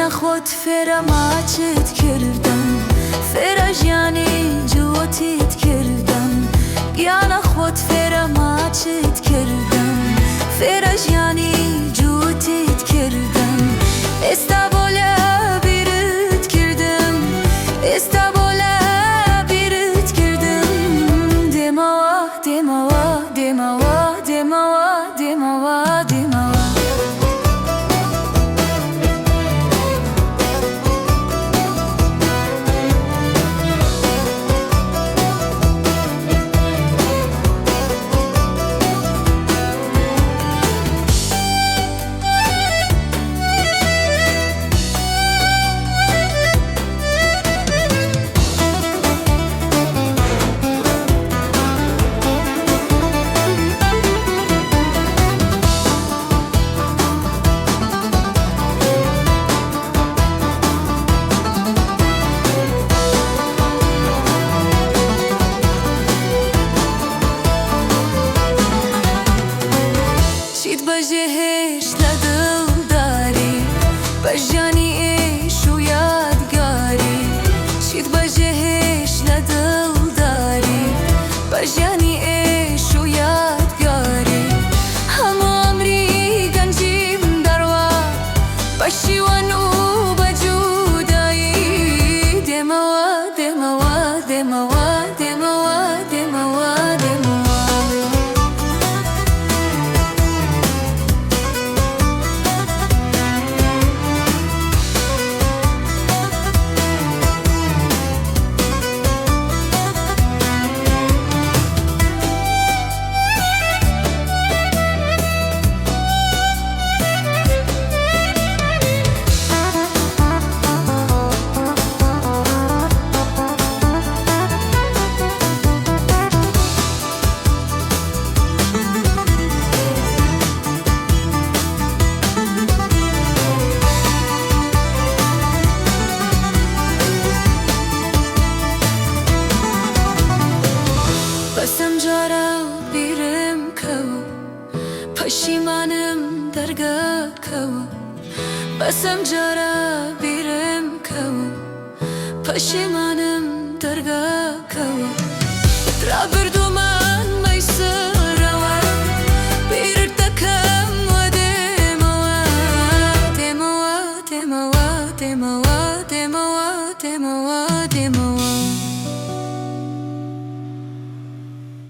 خود فراماچت کردم فرجانی جوتیت کردم گیان خود فراماچت کردم فرجانی جوتیت کردم استابولا بیرت کردم استابولا بیرت کردم دماوا دماوا دماوا دماوا دماوا دماوا بجهش لدل داری بجانی ایش و یادگاری شید بجهش لدل داری بجانی ایش و یادگاری همو عمری گنجیم دروا بشیوان و بجودایی دموا دموا دموا دموا دموا دموا بسم جارا بیرم کو پشیمانم درگاه کو بسم جارا بیرم کو پشیمانم درگاه کو را بردومان میسروا بیرتکم و دموا دموا دموا دموا دموا دموا دموا